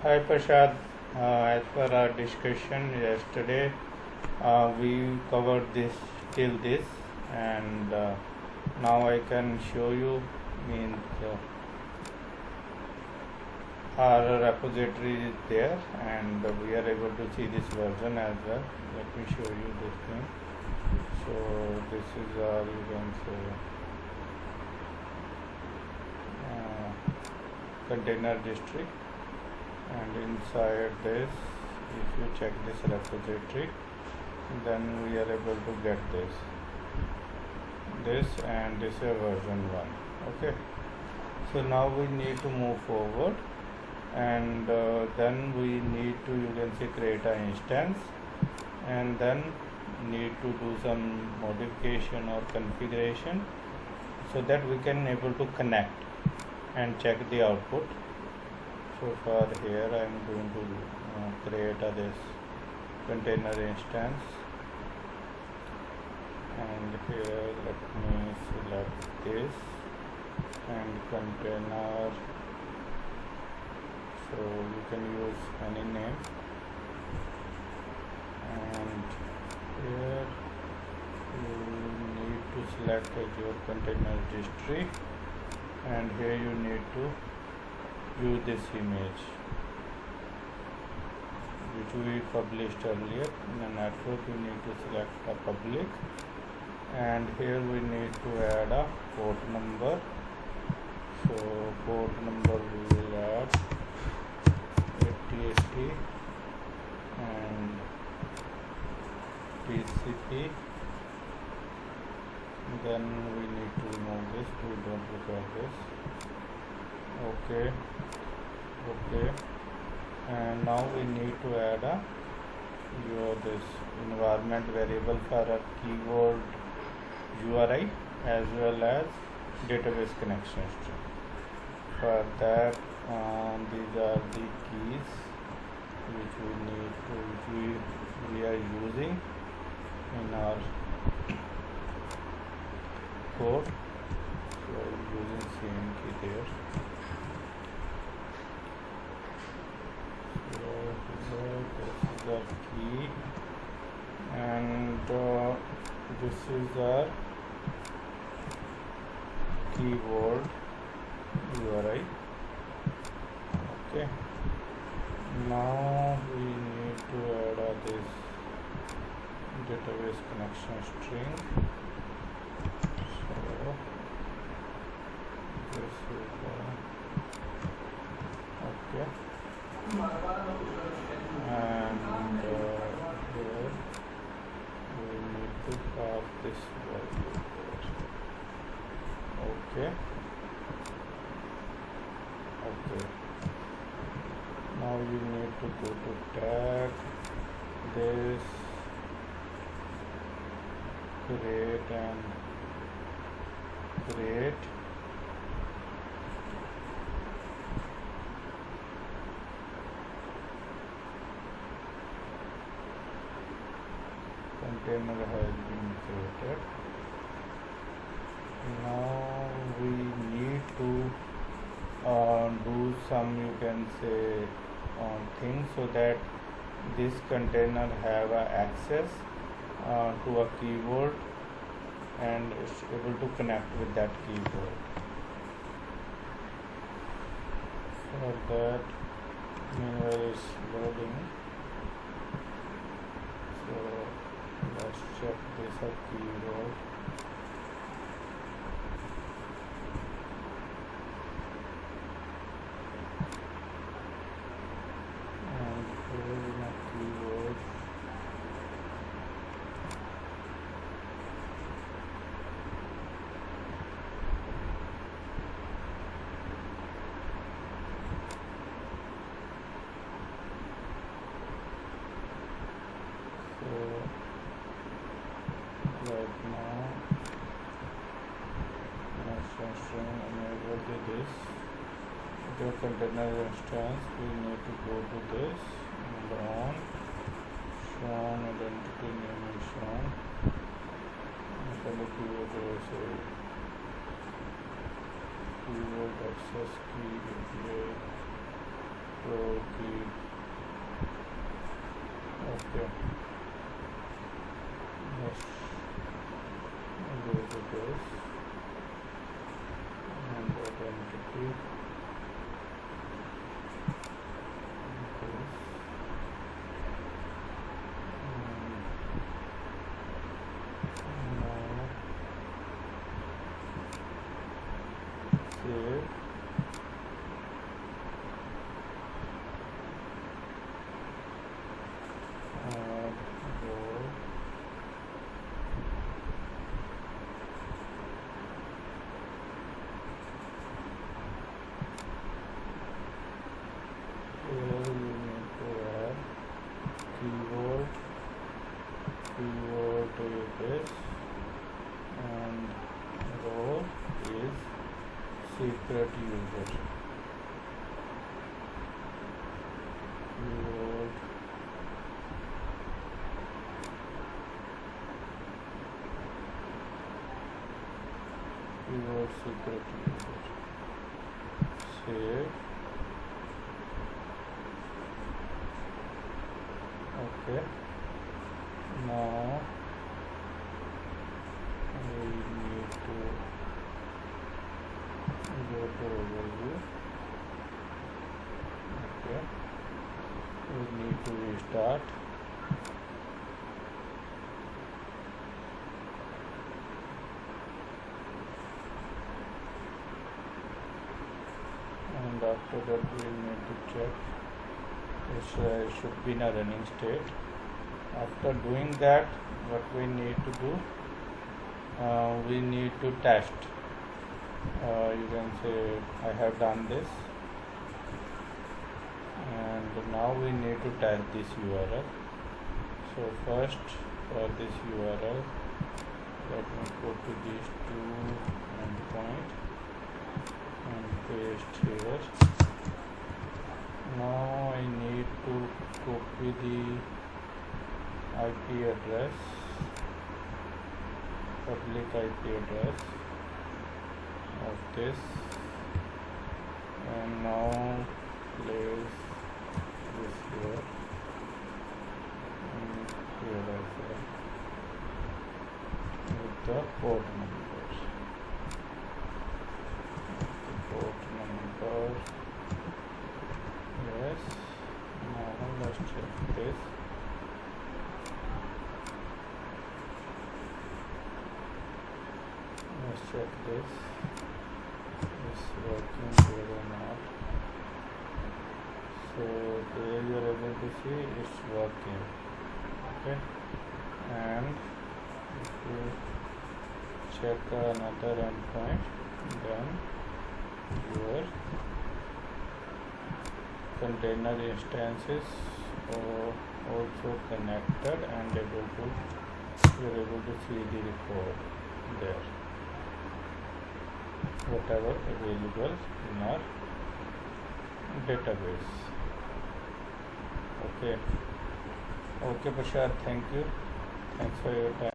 Hi Prashad, as per our discussion yesterday, we covered this till this, and now I can show you means our repository is there, and we are able to see this version as well. Let me show you this thing. So this is our, you can say, container district, and inside this, if you check this repository, then we are able to get this and this is version 1. Okay, so now we need to move forward, and then we need to, you can say, create an instance, and then need to do some modification or configuration so that we can able to connect and check the output. So for here I am going to create this container instance, and here let me select this and container, so you can use any name, and here you need to select Azure Containers history, and here you need to use this image which we published earlier. In the network you need to select a public, and here we need to add a port number. So port number we will add 8080 and TCP. Then we need to remove this, we don't require this. Okay, and now we need to add a this environment variable for a Key Vault URI as well as database connection string. For that, these are the keys which we are using in our code. So using same key there. So this is our key, and this is our Key Vault URI. Okay, now we need to add this database connection string. So this is okay, and here we need to pass this value there. Okay, now you need to go to tag this, create and create, container has been created. Now we need to do some, you can say, things so that this container have access to a Key Vault and is able to connect with that Key Vault. For that, meanwhile it's loading, so let's check this Key Vault. Right now, string enable this. The container instance, we need to go to this and on shown identity name is shown. Keyword access key API Azure Key. Okay, let's go to this and identity. Save. Here you need to add keyword is this, and role is secret user. Keyword secret user. Save. Okay, now we need to go to overview. Okay, we need to restart. And after that we need to check it should be in a running state. After doing that, what we need to do, we need to test. You can say I have done this, and now we need to test this URL. So first, for this URL, let me go to these two endpoints and paste here. Now I need to copy the IP address, public IP address of this, and now place this here and here as well with the port numbers. Yes, now let's check this. Let's check this. Is working here or not? So here you are able to see it's working. Okay, and if you check another endpoint, then your container instances are also connected and you are able to see the record there, whatever available in our database. Okay, Prashad, thank you. Thanks for your time.